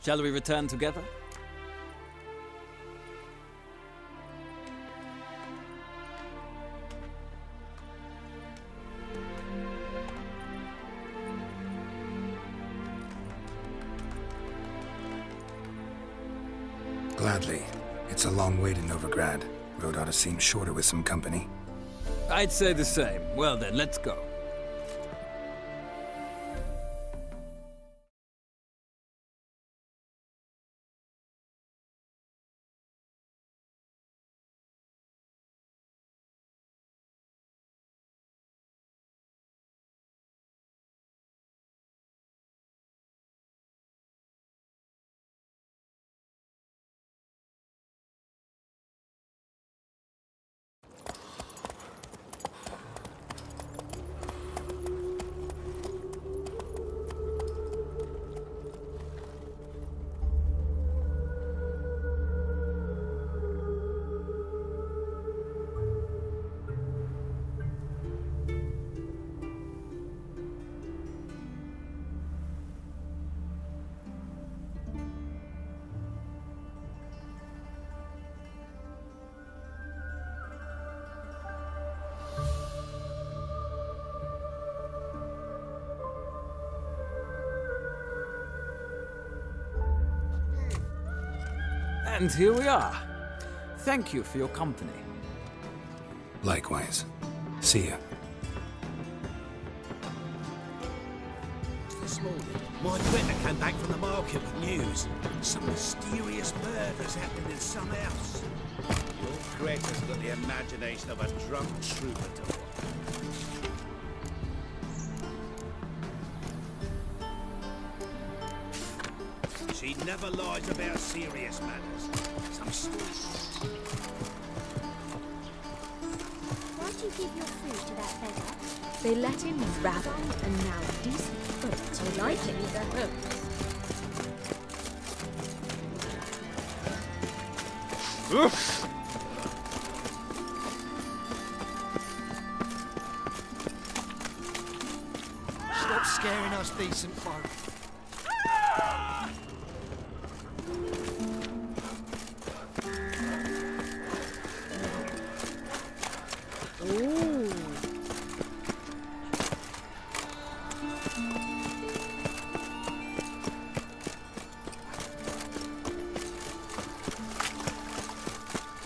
Shall we return together? Gladly. It's a long way to Novigrad. Road ought to seem shorter with some company. I'd say the same. Well then, let's go. And here we are. Thank you for your company. Likewise. See ya. This morning, my Twitter came back from the market with news. Some mysterious murders happening in some house. Your Greg has got the imagination of a drunk troubadour. She never lies about serious matters. Some stories. Why'd you give your food to that beggar? They let him rabble, and now decent folks would like him in their homes. Stop scaring us decent folk.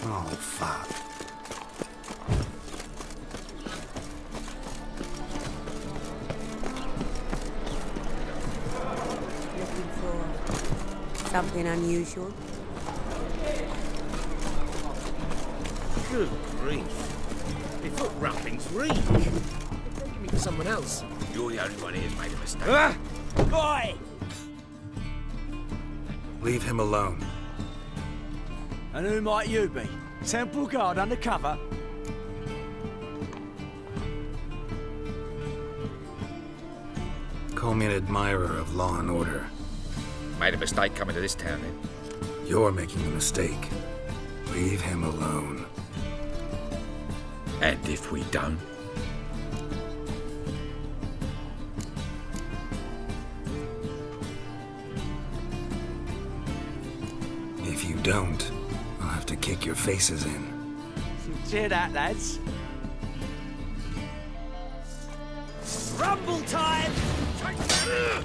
Oh, fuck. Looking for something unusual? Good grief. They put wrappings reek. They're taking me to someone else. You're the only one who's made a mistake. Ah! Boy! Leave him alone. And who might you be? Temple guard undercover? Call me an admirer of law and order. Made a mistake coming to this town, then. You're making a mistake. Leave him alone. And if we don't? If you don't, I'll have to kick your faces in. Cheer that, lads. Rumble time! Can't kill him!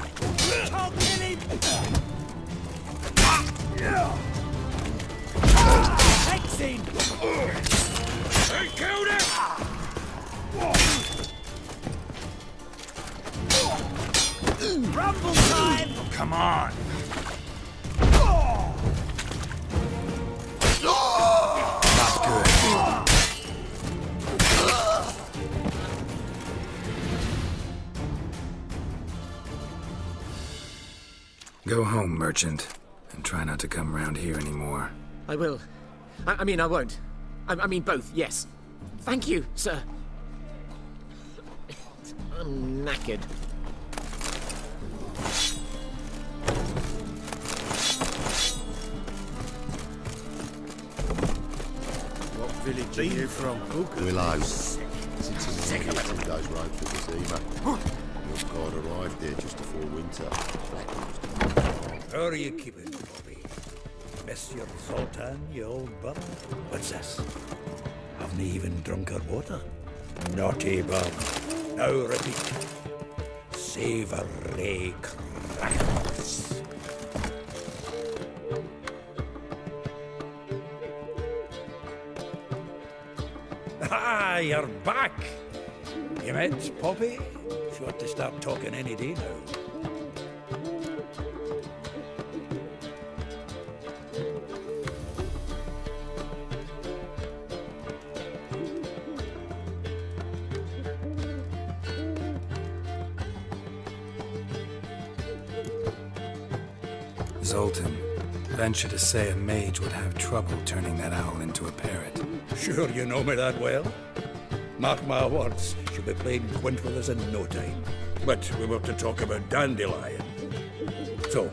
Hex in! They killed him! Rumble time! Come on! Not good. Go home, merchant, and try not to come around here anymore. I will. I mean, I won't. I mean, both, yes. Thank you, sir. I'm knackered. What village are you from? Willows. Since he those roads with his Ema. Your god arrived there just before winter. Black How are you keeping, Bobby? Miss your Zoltan, you old bum? What's this? Haven't even drunk her water? Naughty bum. Now repeat. Savoury crackers. Ah, you're back. You met Poppy? She ought to start talking any day now. Zoltan, venture to say a mage would have trouble turning that owl into a parrot. Sure you know me that well? Mark my words, she'll be playing quint with us in no time. But we were to talk about Dandelion. So,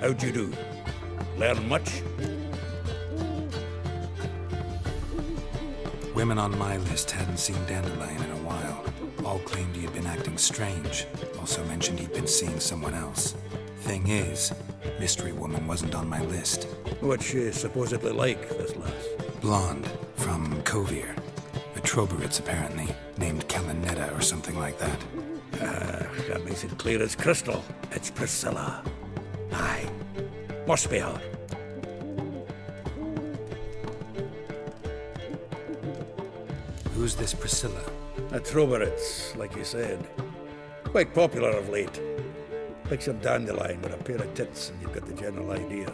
how'd you do? Learn much? Women on my list hadn't seen Dandelion in a while. All claimed he had been acting strange. Also mentioned he'd been seeing someone else. Thing is, Mystery Woman wasn't on my list. What's she supposedly like, this lass? Blonde, from Kovir. A Troberitz, apparently, named Kalinetta or something like that. That makes it clear as crystal. It's Priscilla. Aye. Must be her. Who's this Priscilla? A Troberitz, like you said. Quite popular of late. Picture Dandelion with a pair of tits and you've got the general idea.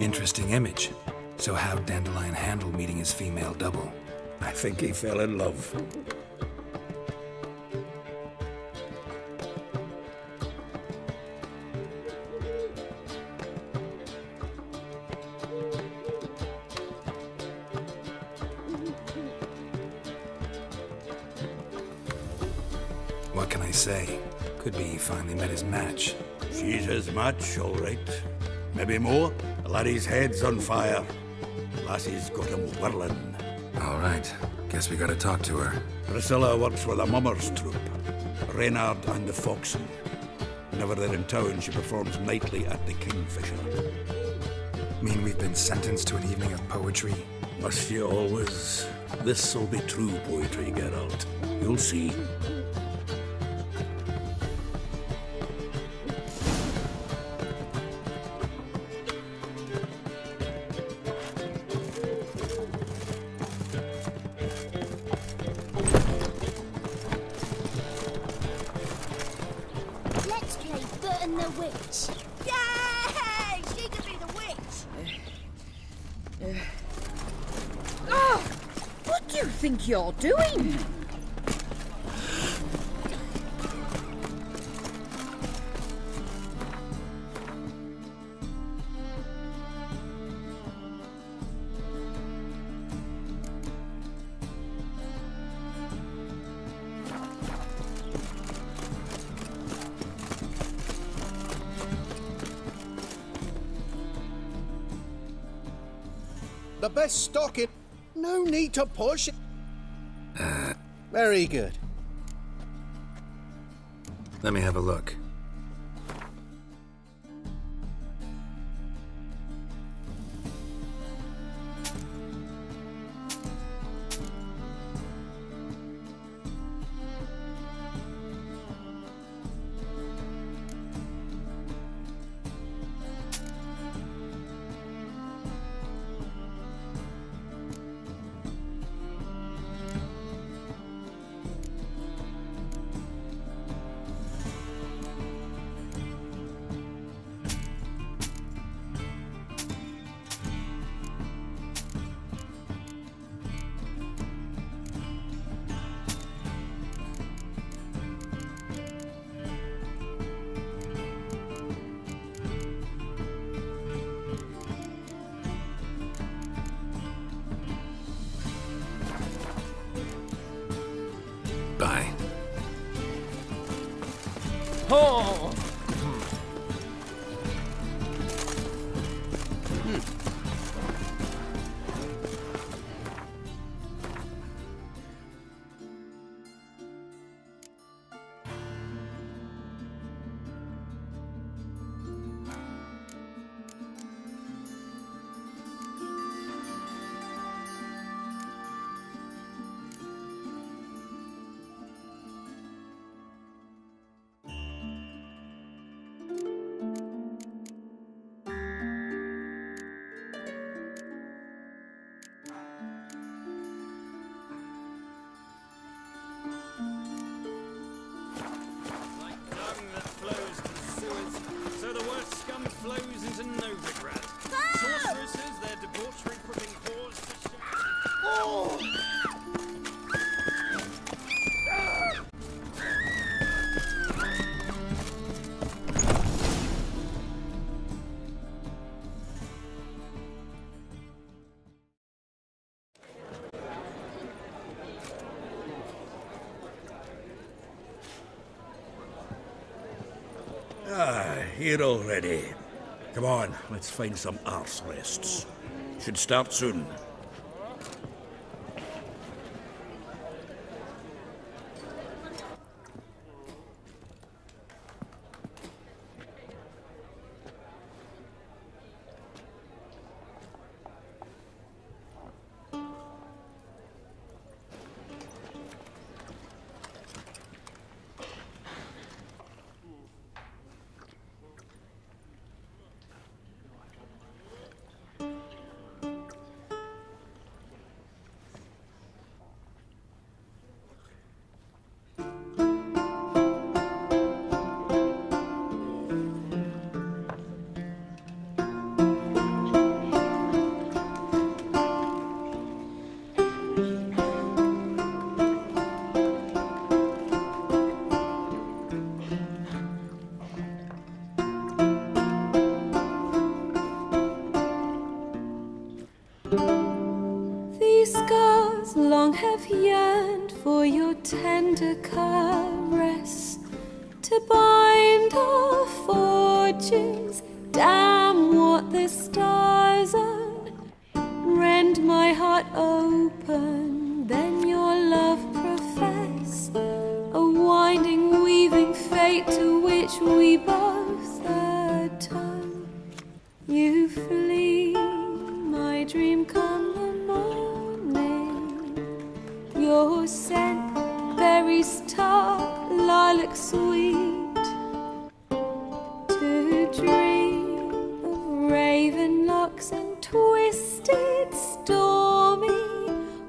Interesting image. So how'd Dandelion handle meeting his female double? I think he fell in love. What can I say? Could be he finally met his match. She's his match, all right. Maybe more. The laddie's head's on fire. Lassie's got him whirling. All right. Guess we gotta talk to her. Priscilla works with a mummers troupe. Reynard and the Foxen. Whenever they're in town, she performs nightly at the Kingfisher. Mean we've been sentenced to an evening of poetry? Must you always? This'll be true poetry, Geralt. You'll see. Think you're doing? The best stock in... No need to push it. Very good. Let me have a look. Bye. Oh! here already. Come on, let's find some arse rests. Should start soon. Long have yearned for your tender caress to bind our fortunes. Damn what the stars own. Rend my heart open, then your love profess. A winding, weaving fate to which we both atone. You flee, my dream come. Your scent, berries tart, lilac sweet. To dream of raven locks and twisted, stormy,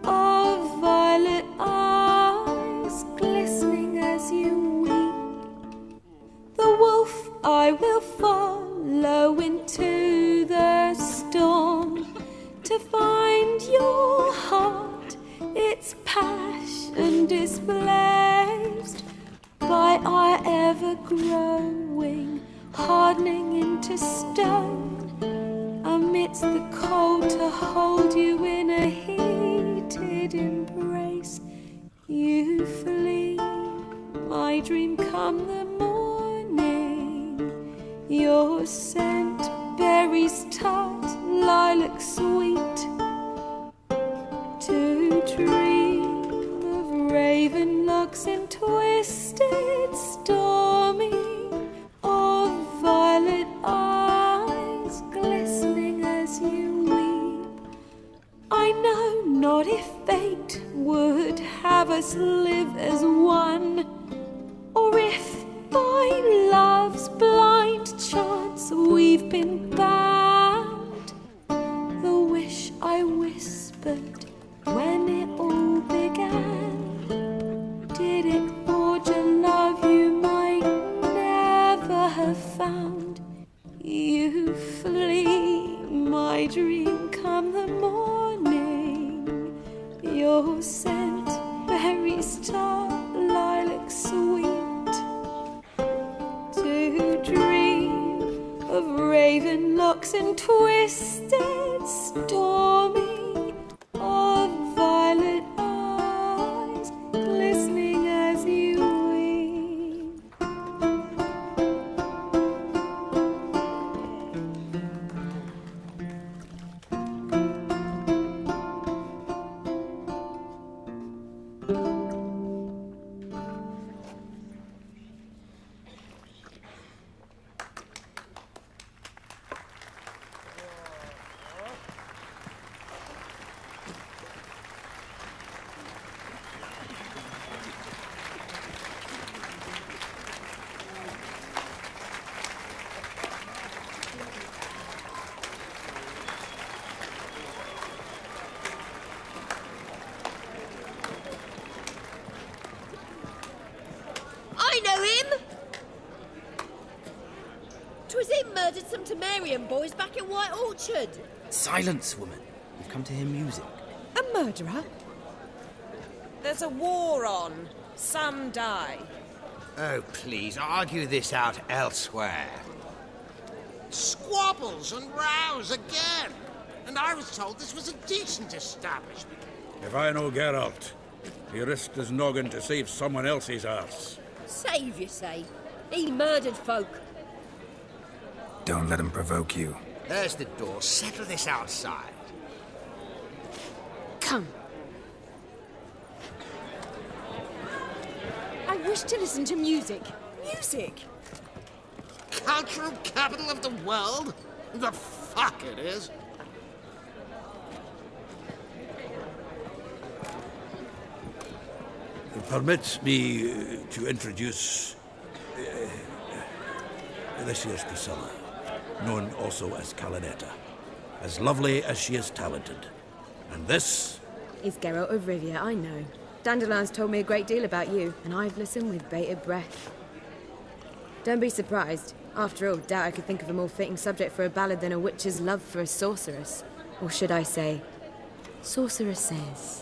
of violet eyes glistening as you weep. The wolf I will follow into the storm to find your heart. Its passion displaced by our ever-growing, hardening into stone, amidst the cold to hold you in a heated embrace. You flee, my dream come the morning, your scent, berries tart, lilac sweet. To dream of raven locks and twisted, stormy, of violet eyes glistening as you weep. I know not if fate would have us live as one, or if by love's blind chance we've been bound. The wish I whispered when it all began, did it forge a love you might never have found? You flee, my dream come the morning, your scent, berries tart, lilac sweet. To dream of raven locks and twisted, stormy, of violet eyes glistening as you weep. Murdered some Temerian boys back in White Orchard. Silence, woman. We've come to hear music. A murderer? There's a war on. Some die. Oh, please, argue this out elsewhere. Squabbles and rows again. And I was told this was a decent establishment. If I know Geralt, he risked his noggin to save someone else's arse. Save, you say? He murdered folk. Don't let him provoke you. There's the door. Settle this outside. Come. I wish to listen to music. Music? Cultural capital of the world? The fuck it is. Permit me to introduce this here's Priscilla, known also as Calinetta. As lovely as she is talented. And this is Geralt of Rivia, I know. Dandelion's told me a great deal about you, and I've listened with bated breath. Don't be surprised. After all, doubt I could think of a more fitting subject for a ballad than a witch's love for a sorceress. Or should I say, sorceresses.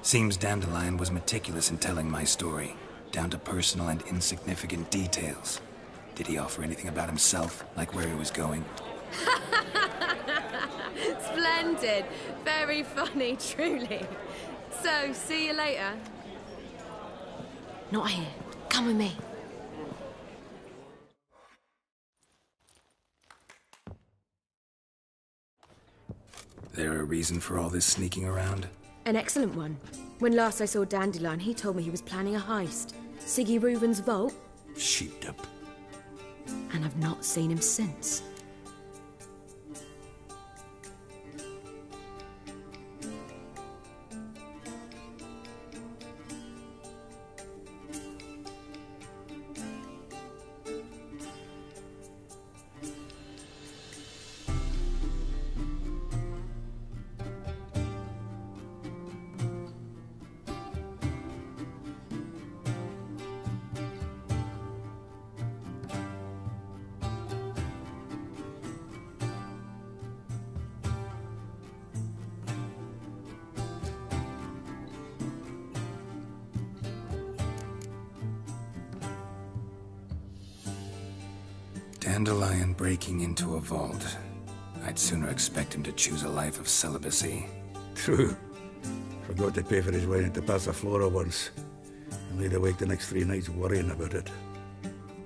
Seems Dandelion was meticulous in telling my story, down to personal and insignificant details. Did he offer anything about himself, like where he was going? Splendid. Very funny, truly. So, see you later. Not here. Come with me. There a reason for all this sneaking around? An excellent one. When last I saw Dandelion, he told me he was planning a heist. SIGI Reuven's vault. Sheeped up. And I've not seen him since. Dandelion breaking into a vault. I'd sooner expect him to choose a life of celibacy. True. Forgot to pay for his wine at the Passaflora once. And laid awake the next 3 nights worrying about it.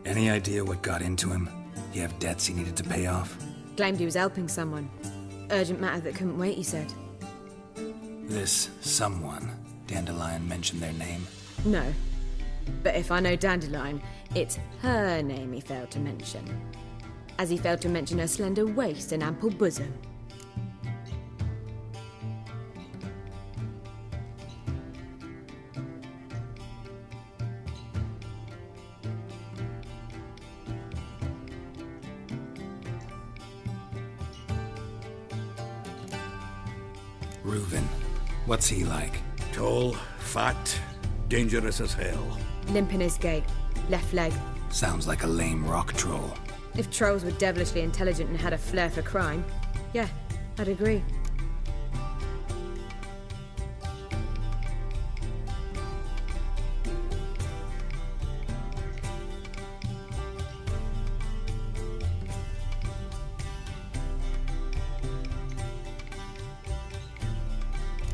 Any idea what got into him? He have debts he needed to pay off? Claimed he was helping someone. Urgent matter that couldn't wait, he said. This someone, Dandelion mentioned their name? No. But if I know Dandelion, it's her name he failed to mention. As he failed to mention her slender waist and ample bosom. Reuven. What's he like? Tall, fat, dangerous as hell. Limp in his gait. Left leg. Sounds like a lame rock troll. If trolls were devilishly intelligent and had a flair for crime, yeah, I'd agree.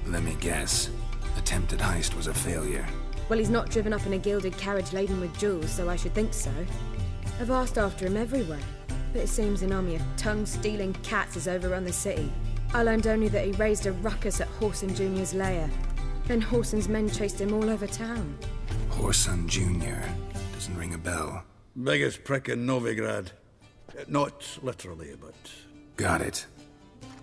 Let me guess. Attempted heist was a failure. Well, he's not driven up in a gilded carriage laden with jewels, so I should think so. I've asked after him everywhere, but it seems an army of tongue-stealing cats has overrun the city. I learned only that he raised a ruckus at Whoreson Jr.'s lair. Then Whoreson's men chased him all over town. Whoreson Jr. Doesn't ring a bell. Biggest prick in Novigrad. Not literally, but... Got it.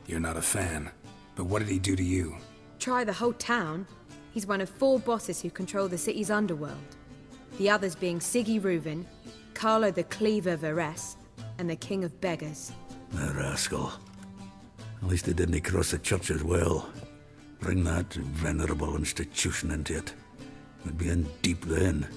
You're not a fan. But what did he do to you? Try the whole town. He's one of 4 bosses who control the city's underworld. The others being SIGI Reuven, Carlo the Cleaver Varese, and the King of Beggars. The rascal. At least he didn't cross the church as well. Bring that venerable institution into it. We'd be in deep then.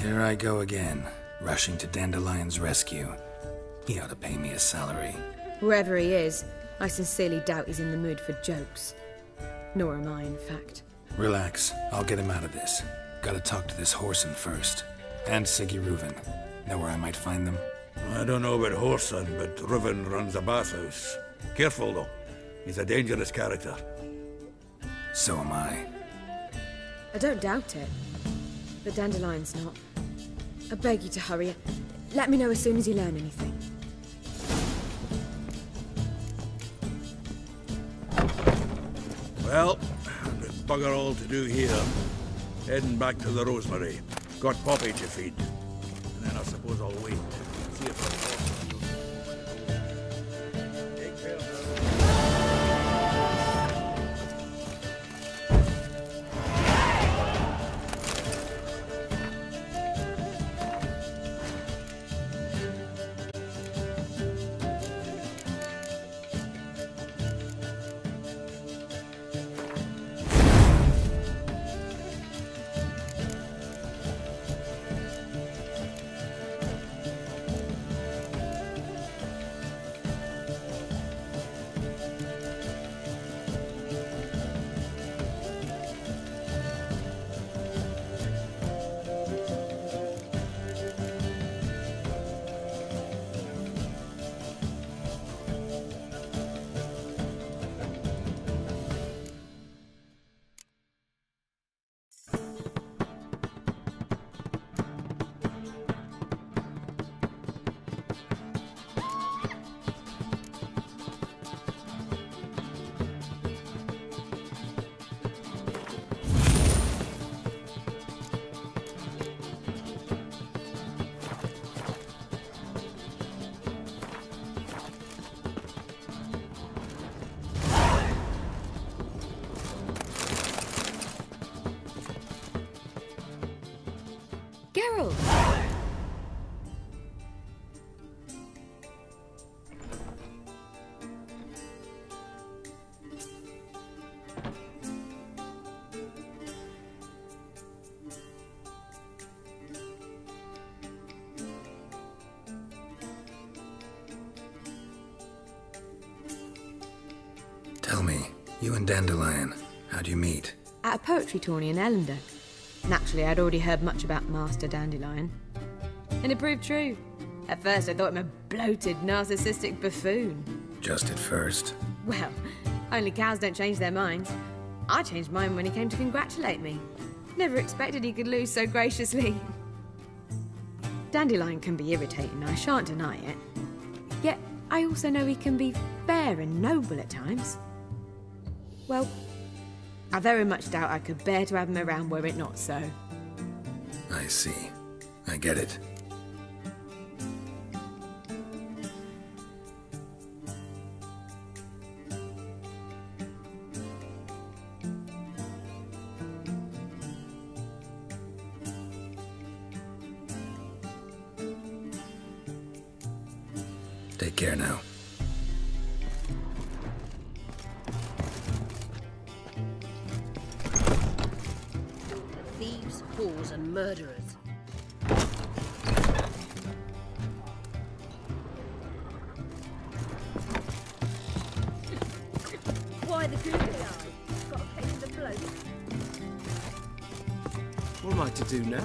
Here I go again, rushing to Dandelion's rescue. He ought to pay me a salary. Wherever he is, I sincerely doubt he's in the mood for jokes. Nor am I, in fact. Relax, I'll get him out of this. Gotta talk to this Whoreson first. And SIGI Reuven. Know where I might find them? I don't know about Whoreson, but Reuven runs a bathhouse. Careful, though. He's a dangerous character. So am I. I don't doubt it. But Dandelion's not. I beg you to hurry. Let me know as soon as you learn anything. Well, there's bugger all to do here. Heading back to the Rosemary. Got Poppy to feed. And then I suppose I'll wait. See if Take care now. Geralt! Tell me, you and Dandelion, how'd you meet? At a poetry tourney in Ellender. Naturally, I'd already heard much about Master Dandelion. And it proved true. At first, I thought him a bloated, narcissistic buffoon. Just at first. Well, only cows don't change their minds. I changed mine when he came to congratulate me. Never expected he could lose so graciously. Dandelion can be irritating, I shan't deny it. Yet, I also know he can be fair and noble at times. Well, I very much doubt I could bear to have him around were it not so. I see. I get it. Take care now. Thieves, whores, and murderers. Why the googly eye? Got a case of the bloke. What am I to do now?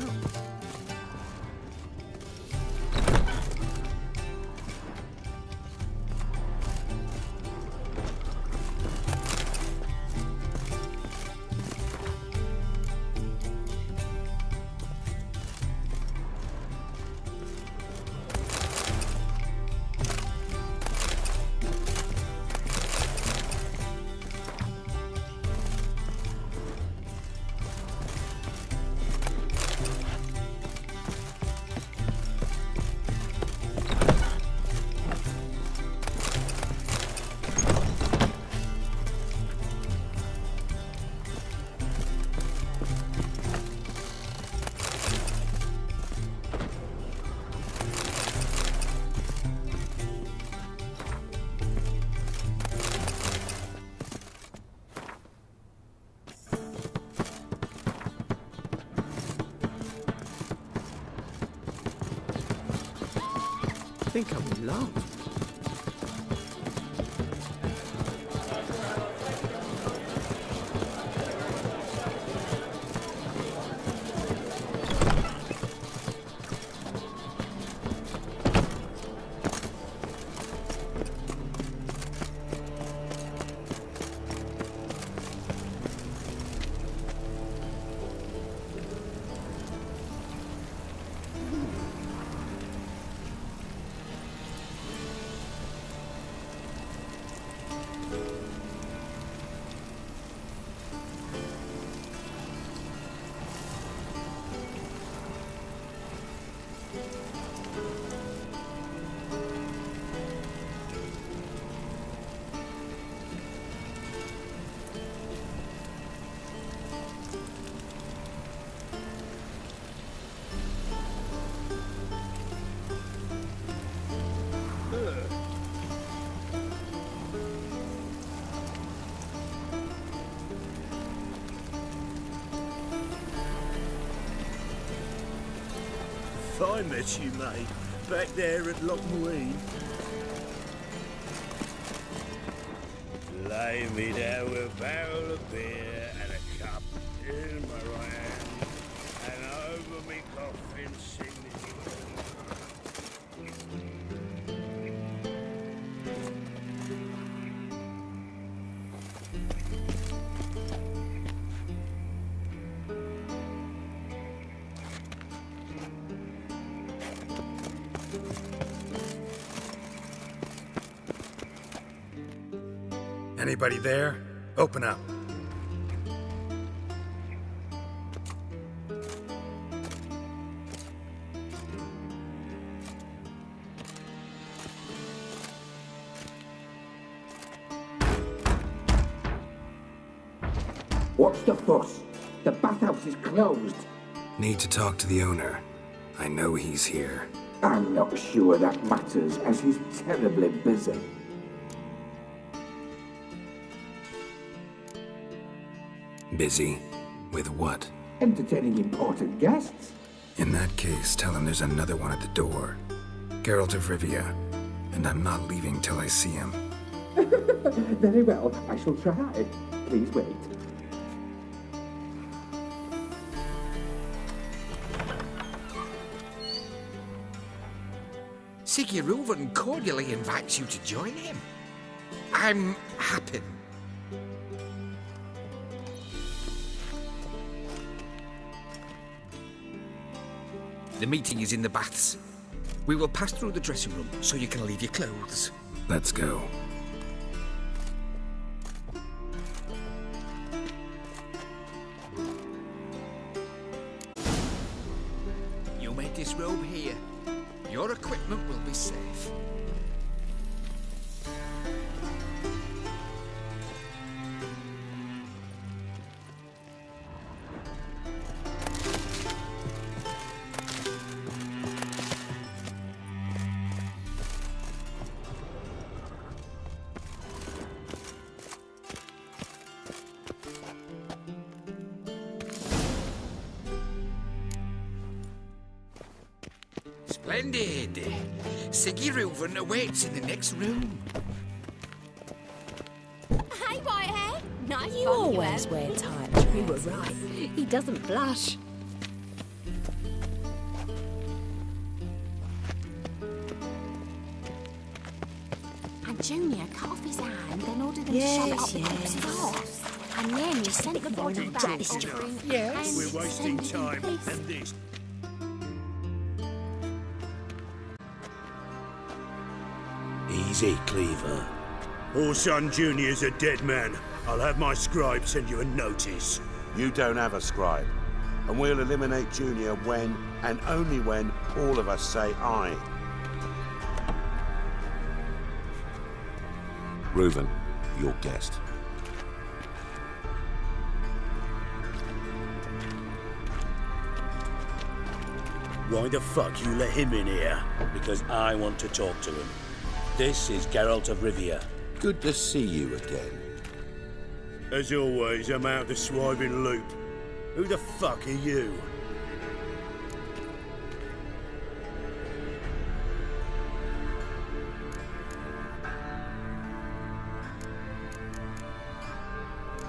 I think I'm in love. I met you, mate, back there at Lochmarine. Lay me down with a barrel of beer and a cup in my right hand, and over me coffin sing the Anybody there? Open up. What's the fuss? The bathhouse is closed. Need to talk to the owner. I know he's here. I'm not sure that matters, as he's terribly busy. Busy? With what? Entertaining important guests. In that case, tell him there's another one at the door. Geralt of Rivia. And I'm not leaving till I see him. Very well, I shall try. Please wait. SIGI REUVEN cordially invites you to join him. I'm happy. The meeting is in the baths. We will pass through the dressing room so you can leave your clothes. Let's go. may disrobe here. Your equipment will be safe. Splendid! SIGI REUVEN awaits in the next room. Hey, Whitehair. Nice You fun, always have. wear tight. You were right. He doesn't blush. And Junior cut off his hand, then ordered them to shove it up the corpse's arse. And then he sent the body back offering Yes. We're wasting time, and this. Easy, Cleaver. Orson Jr.'s a dead man. I'll have my scribe send you a notice. You don't have a scribe. And we'll eliminate Junior when, and only when, all of us say aye. Reuven, your guest. Why the fuck you let him in here? Because I want to talk to him. This is Geralt of Rivia. Good to see you again. As always, I'm out the swiving loop. Who the fuck are you?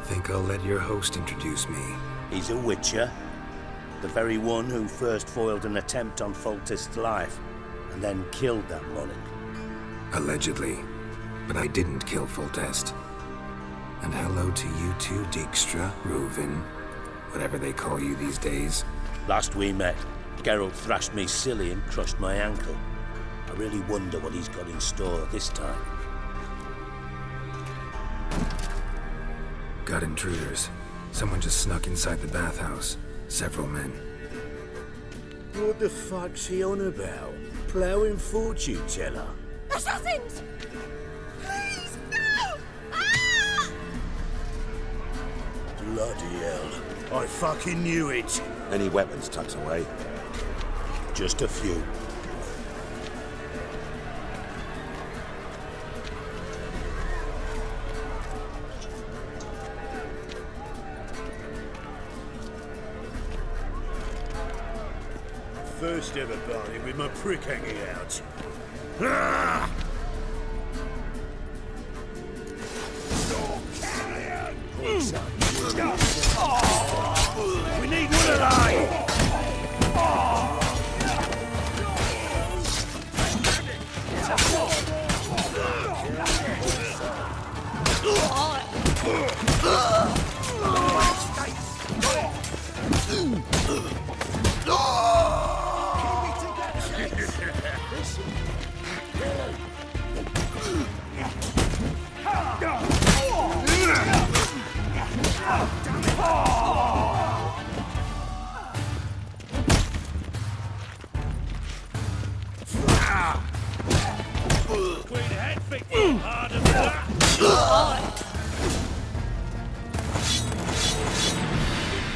Think I'll let your host introduce me. He's a witcher. The very one who first foiled an attempt on Foltest's life, and then killed that monarch. Allegedly. But I didn't kill Foltest. And hello to you too, Dijkstra, Reuven, whatever they call you these days. Last we met, Geralt thrashed me silly and crushed my ankle. I really wonder what he's got in store this time. Got intruders. Someone just snuck inside the bathhouse. Several men. What the fuck's he on about? Ploughing fortune teller? Assassins! Please, no! Ah! Bloody hell. I fucking knew it. Any weapons tucked away? Just a few. First ever party with my prick hanging out. Ah! We need one alive!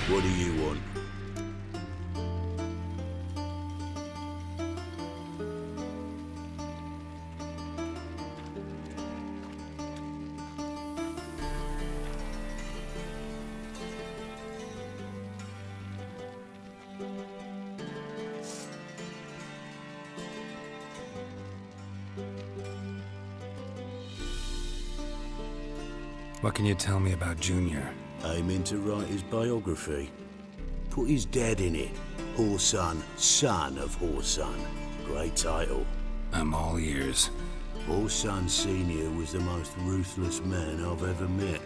What do you want? What can you tell me about Junior? Aiming to write his biography. Put his dad in it. Horsan, son of Horsan. Great title. I'm all ears. Horsan Sr. was the most ruthless man I've ever met.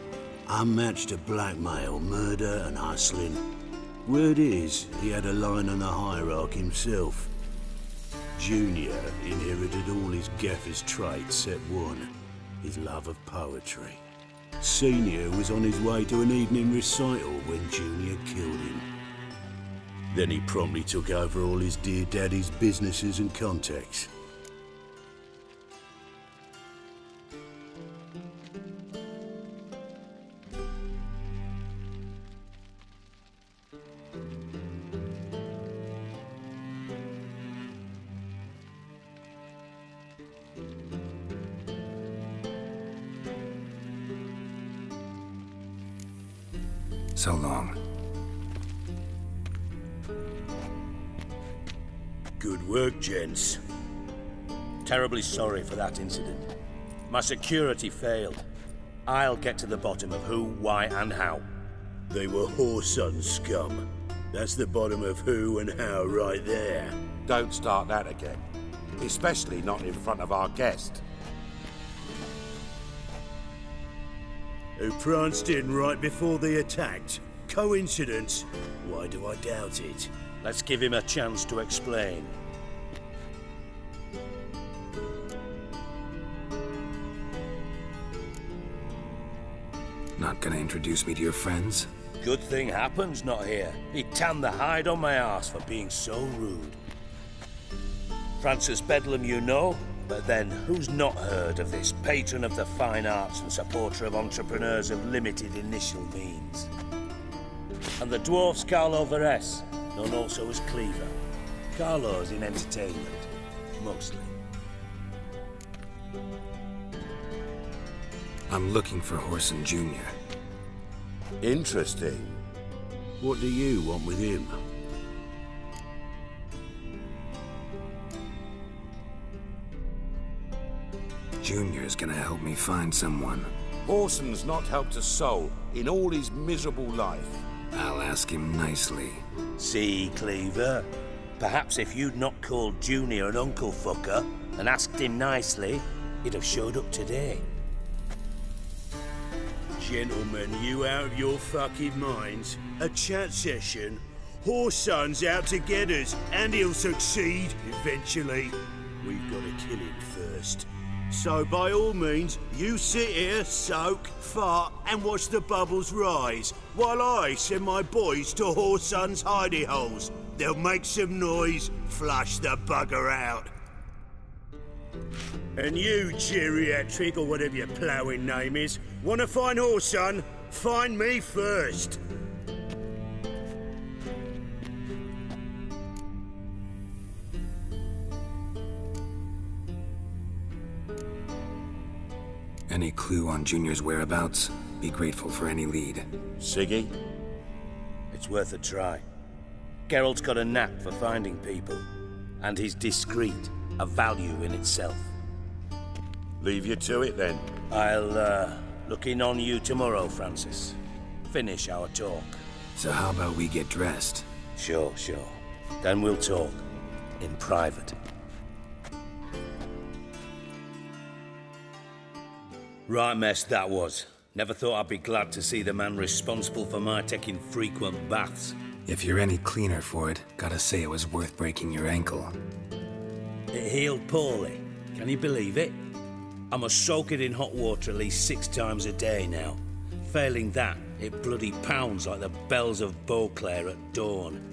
Unmatched at blackmail, murder and hustling. Word is, he had a line on the hierarchy himself. Junior inherited all his gaffer's traits except one, his love of poetry. Senior was on his way to an evening recital when Junior killed him. Then he promptly took over all his dear daddy's businesses and contacts. So long. Good work, gents. Terribly sorry for that incident. My security failed. I'll get to the bottom of who, why, and how. They were whoreson scum. That's the bottom of who and how right there. Don't start that again. Especially not in front of our guest. Who pranced in right before they attacked. Coincidence? Why do I doubt it? Let's give him a chance to explain. Not gonna introduce me to your friends? Good thing Happen's not here. He'd tan the hide on my arse for being so rude. Francis Bedlam you know, but then who's not heard of this patron of the fine arts and supporter of entrepreneurs of limited initial means? And the dwarf's Carlo Veres, known also as Cleaver. Carlo's in entertainment, mostly. I'm looking for Whoreson Jr. Interesting. What do you want with him? Junior's gonna help me find someone. Whoreson's not helped a soul in all his miserable life. I'll ask him nicely. See, Cleaver? Perhaps if you'd not called Junior an uncle fucker and asked him nicely, he'd have showed up today. Gentlemen, you out of your fucking minds? A chat session? Whoreson's out to get us, and he'll succeed eventually. We've got to kill him first. So by all means, you sit here, soak, fart, and watch the bubbles rise, while I send my boys to Whoreson's hidey holes. They'll make some noise, flush the bugger out. And you, geriatric, or whatever your ploughing name is, want to find Whoreson? Find me first. Any clue on Junior's whereabouts? Be grateful for any lead. Siggy? It's worth a try. Geralt's got a knack for finding people, and he's discreet, a value in itself. Leave you to it then. I'll look in on you tomorrow, Francis. Finish our talk. So how about we get dressed? Sure. Then we'll talk. In private. Right mess that was. Never thought I'd be glad to see the man responsible for my taking frequent baths. If you're any cleaner for it, gotta say it was worth breaking your ankle. It healed poorly. Can you believe it? I must soak it in hot water at least 6 times a day now. Failing that, it bloody pounds like the bells of Beauclair at dawn.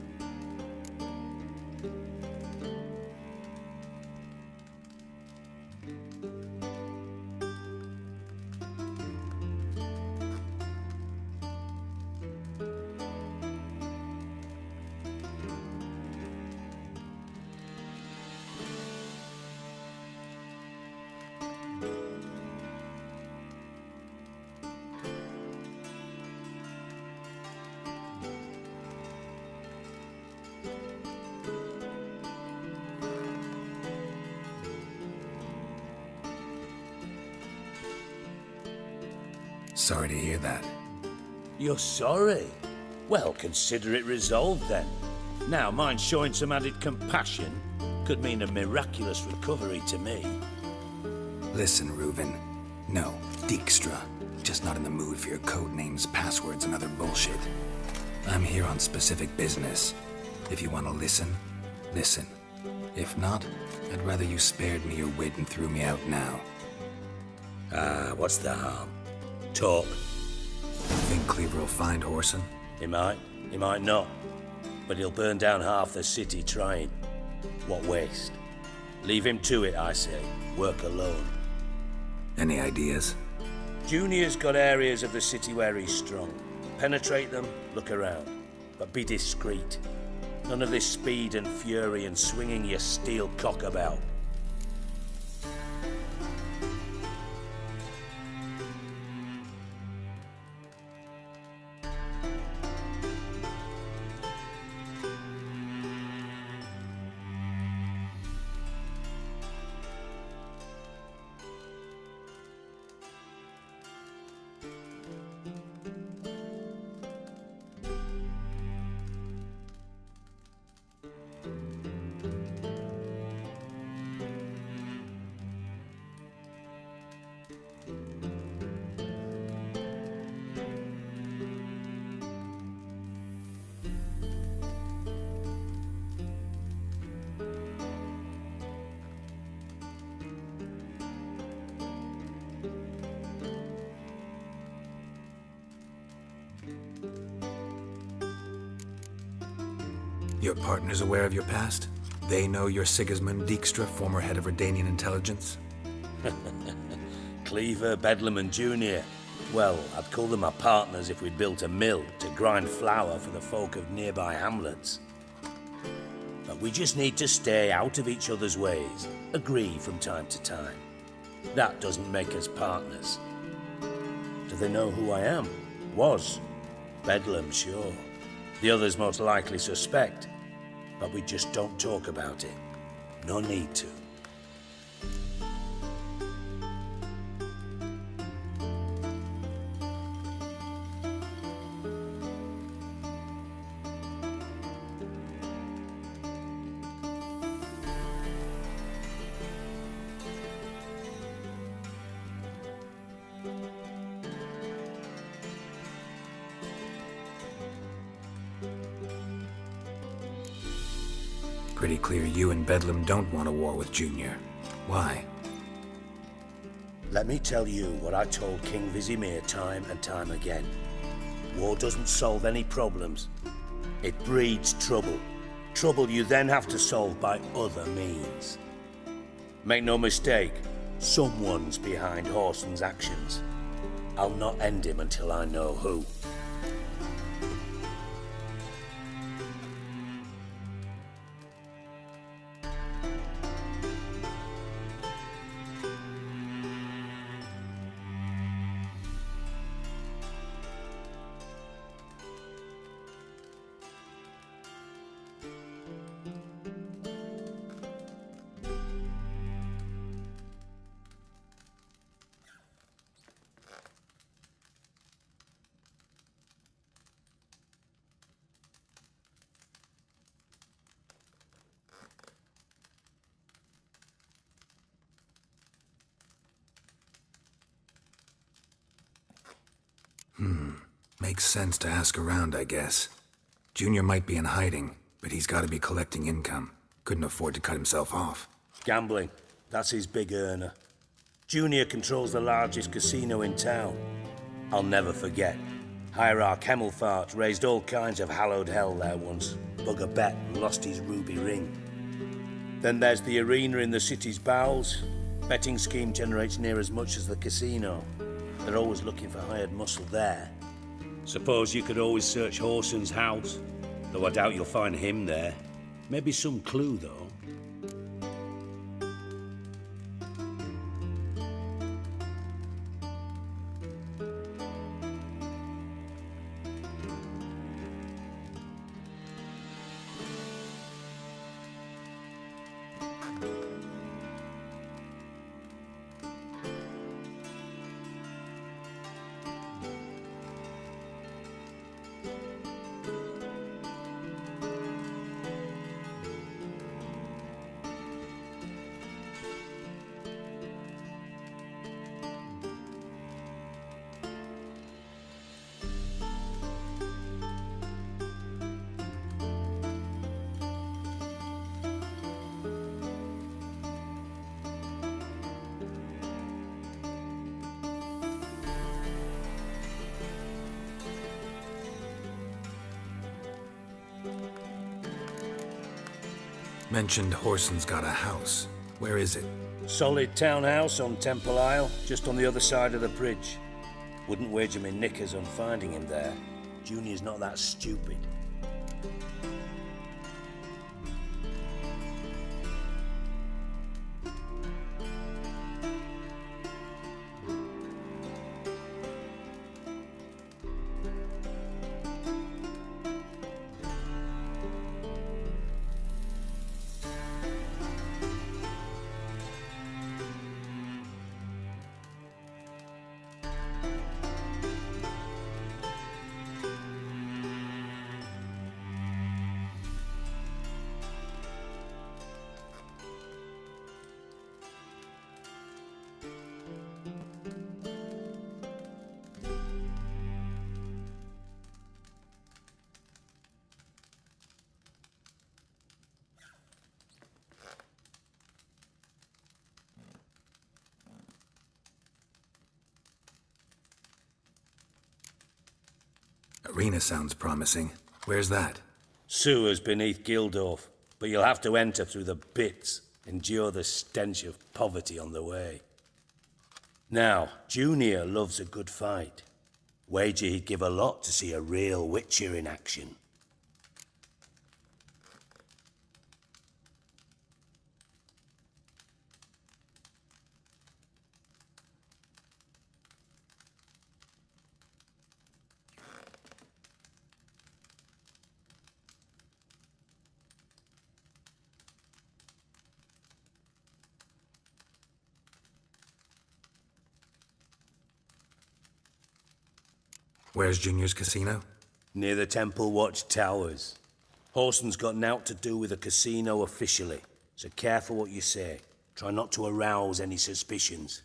Sorry to hear that. You're sorry? Well, consider it resolved then. Now, mind showing some added compassion could mean a miraculous recovery to me. Listen, Reuven. No, Dijkstra. Just not in the mood for your code names, passwords, and other bullshit. I'm here on specific business. If you want to listen, listen. If not, I'd rather you spared me your wit and threw me out now. What's the harm? Talk. Think Cleaver will find Whoreson? He might not. but he'll burn down half the city trying. What waste? Leave him to it, I say. Work alone. Any ideas? Junior's got areas of the city where he's strong. Penetrate them, look around. But be discreet. None of this speed and fury and swinging your steel cock about. Your partner's aware of your past? They know you're Sigismund Dijkstra, former head of Redanian intelligence? Cleaver, Bedlam and Junior. Well, I'd call them our partners if we'd built a mill to grind flour for the folk of nearby hamlets. But we just need to stay out of each other's ways, agree from time to time. That doesn't make us partners. Do they know who I am? Was. Bedlam, sure. The others most likely suspect, but we just don't talk about it. No need to. Pretty clear you and Bedlam don't want a war with Junior. Why? Let me tell you what I told King Vizimir time and time again. War doesn't solve any problems. It breeds trouble. Trouble you then have to solve by other means. Make no mistake, someone's behind Horson's actions. I'll not end him until I know who. Makes sense to ask around, I guess. Junior might be in hiding, but he's got to be collecting income. Couldn't afford to cut himself off. Gambling. That's his big earner. Junior controls the largest casino in town. I'll never forget. Hierarch Hemmelfart raised all kinds of hallowed hell there once. Bug a bet and lost his ruby ring. Then there's the arena in the city's bowels. Betting scheme generates near as much as the casino. They're always looking for hired muscle there. Suppose you could always search Horson's house, though I doubt you'll find him there. Maybe some clue, though. Mentioned Horson's got a house. Where is it? Solid townhouse on Temple Isle, just on the other side of the bridge. Wouldn't wager me knickers on finding him there. Junior's not that stupid. Arena sounds promising. Where's that? Sewers beneath Gildorf, but you'll have to enter through the bits, endure the stench of poverty on the way. Now, Junior loves a good fight. Wager he'd give a lot to see a real Witcher in action. Where's Junior's casino? Near the Temple Watch Towers. Horson's got naught to do with the casino officially, so careful what you say. Try not to arouse any suspicions.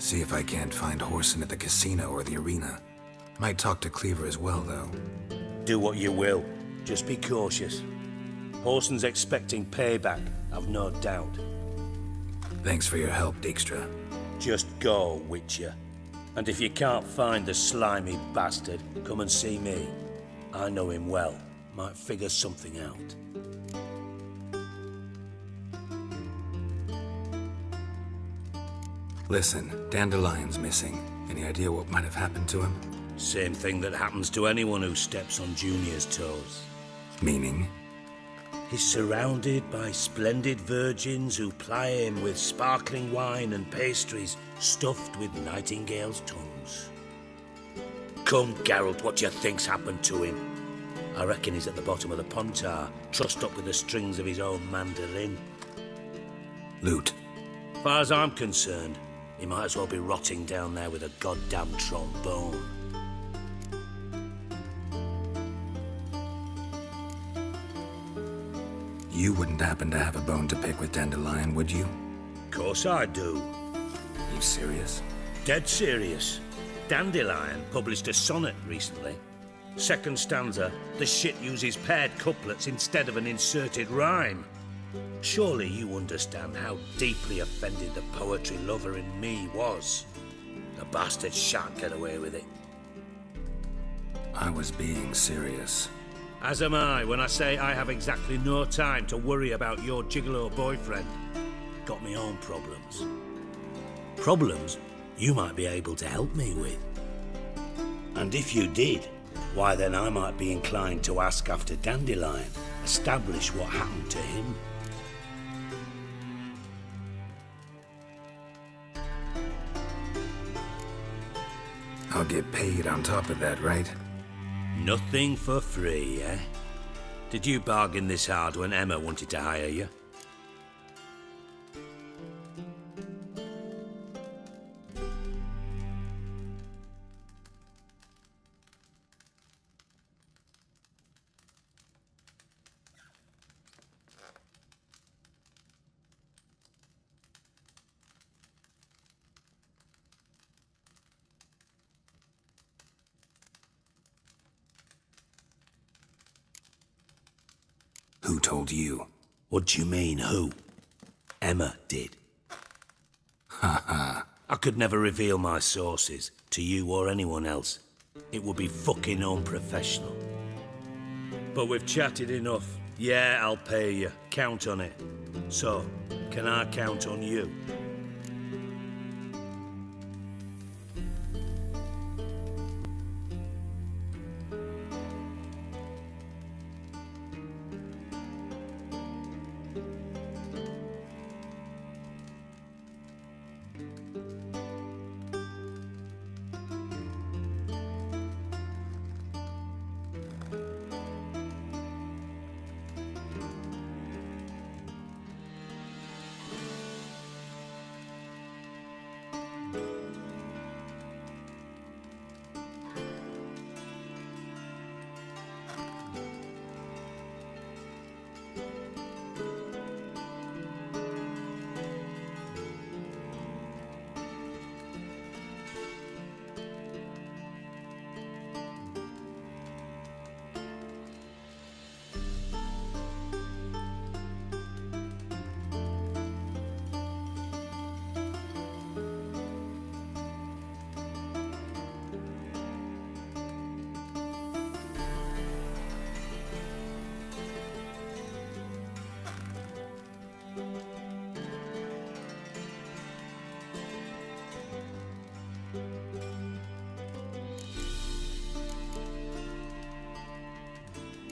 See if I can't find Horson at the casino or the arena. Might talk to Cleaver as well, though. Do what you will. Just be cautious. Horson's expecting payback, I've no doubt. Thanks for your help, Dijkstra. Just go, Witcher. And if you can't find the slimy bastard, come and see me. I know him well. Might figure something out. Listen, Dandelion's missing. Any idea what might have happened to him? Same thing that happens to anyone who steps on Junior's toes. Meaning? He's surrounded by splendid virgins who ply him with sparkling wine and pastries stuffed with nightingales' tongues. Come, Geralt, what do you think's happened to him? I reckon he's at the bottom of the Pontar, trussed up with the strings of his own mandolin. Loot. Far as I'm concerned, he might as well be rotting down there with a goddamn trombone. You wouldn't happen to have a bone to pick with Dandelion, would you? Course I do. You serious? Dead serious. Dandelion published a sonnet recently. Second stanza, the shit uses paired couplets instead of an inserted rhyme. Surely you understand how deeply offended the poetry lover in me was. The bastard shan't get away with it. I was being serious. As am I when I say I have exactly no time to worry about your gigolo boyfriend. Got me own problems. Problems you might be able to help me with. And if you did, why then I might be inclined to ask after Dandelion, establish what happened to him. I'll get paid on top of that, right? Nothing for free, eh? Did you bargain this hard when Emma wanted to hire you? Who told you? What do you mean, who? Emma did. Haha. I could never reveal my sources to you or anyone else. It would be fucking unprofessional. But we've chatted enough. Yeah, I'll pay you. Count on it. So, can I count on you?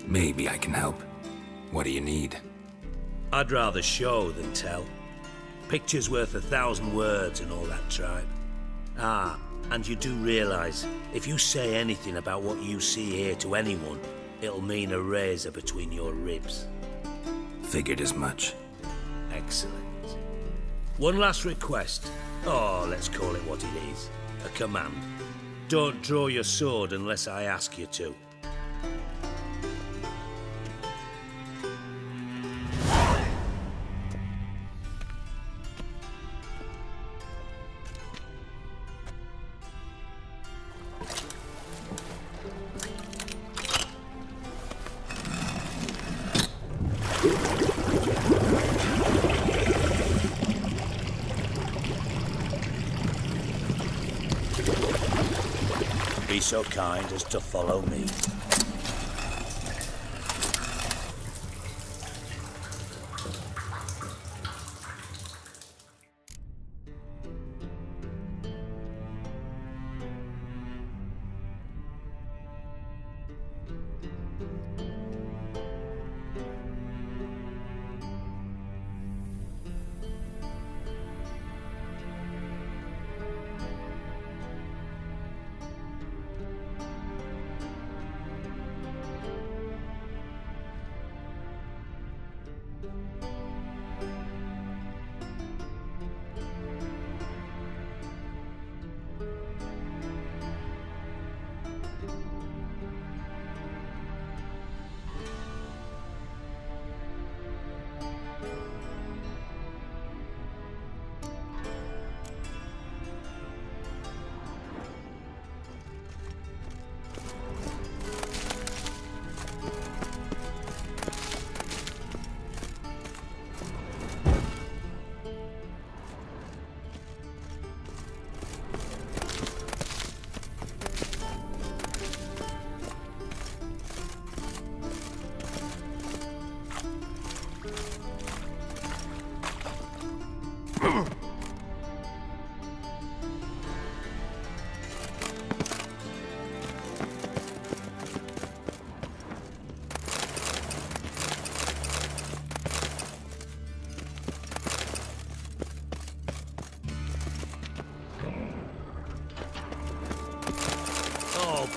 Maybe I can help. What do you need? I'd rather show than tell. Picture's worth 1,000 words and all that tribe. Ah, and you do realise, if you say anything about what you see here to anyone, it'll mean a razor between your ribs. Figured as much. Excellent. One last request. Oh, let's call it what it is. A command. Don't draw your sword unless I ask you to. Be so kind as to follow me.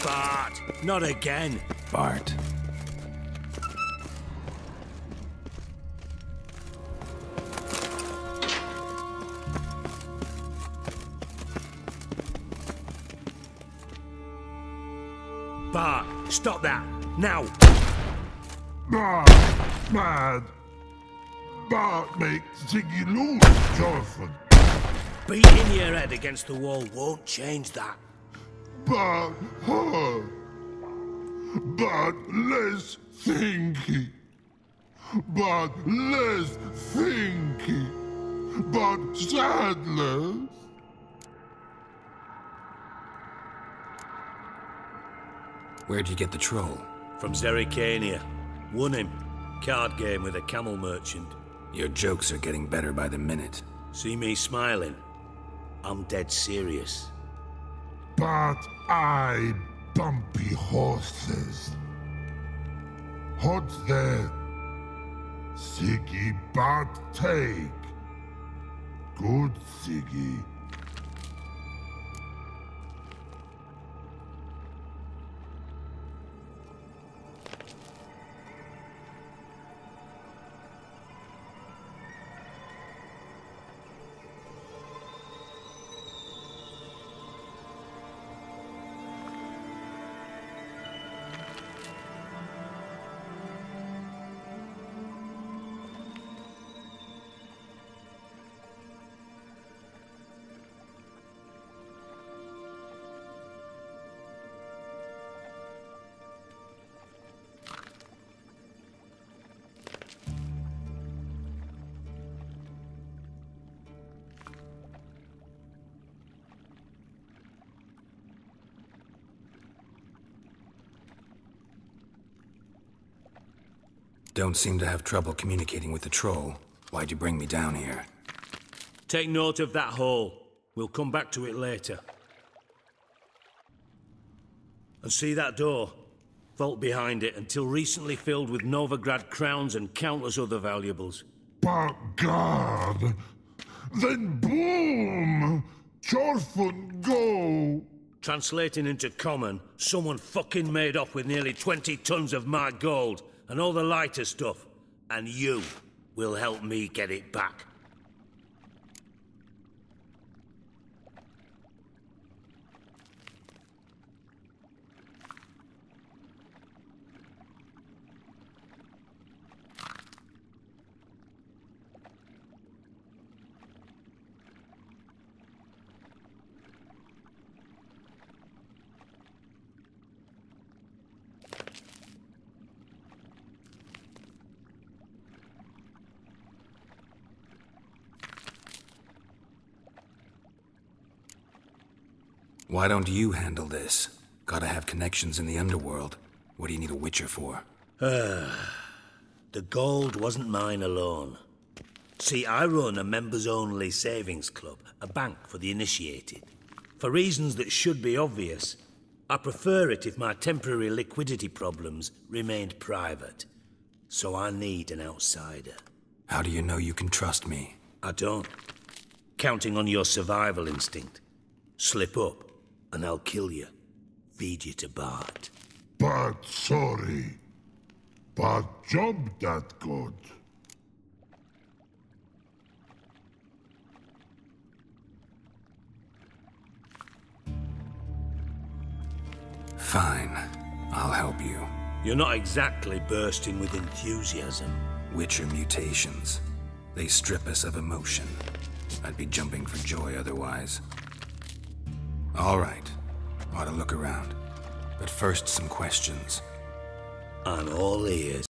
Bart, not again. Bart. Bart, stop that, now! Bart, mad. Bart makes Ziggy lose, Jonathan. Beating your head against the wall won't change that. But her. But less thinky. but less thinky, but sadless. Where'd you get the troll? From Zerrikania. Won him. Card game with a camel merchant. Your jokes are getting better by the minute. See me smiling? I'm dead serious. But I bumpy horses. What's that? Siggy but take. Good Siggy. Don't seem to have trouble communicating with the troll. Why'd you bring me down here? Take note of that hole. We'll come back to it later. And see that door? Vault behind it, until recently filled with Novigrad crowns and countless other valuables. But God! Then boom! Chorfun go! Translating into common, someone fucking made off with nearly 20 tons of my gold, and all the lighter stuff, and you will help me get it back. Why don't you handle this? Gotta have connections in the underworld. What do you need a witcher for? The gold wasn't mine alone. See, I run a members-only savings club, a bank for the initiated. For reasons that should be obvious, I prefer it if my temporary liquidity problems remained private. So I need an outsider. How do you know you can trust me? I don't. Counting on your survival instinct. Slip up, and I'll kill you. Feed you to Bart. But sorry. But job that good. Fine. I'll help you. You're not exactly bursting with enthusiasm. Witcher mutations. They strip us of emotion. I'd be jumping for joy otherwise. All right. Ought to look around. But first, some questions. I'm all ears.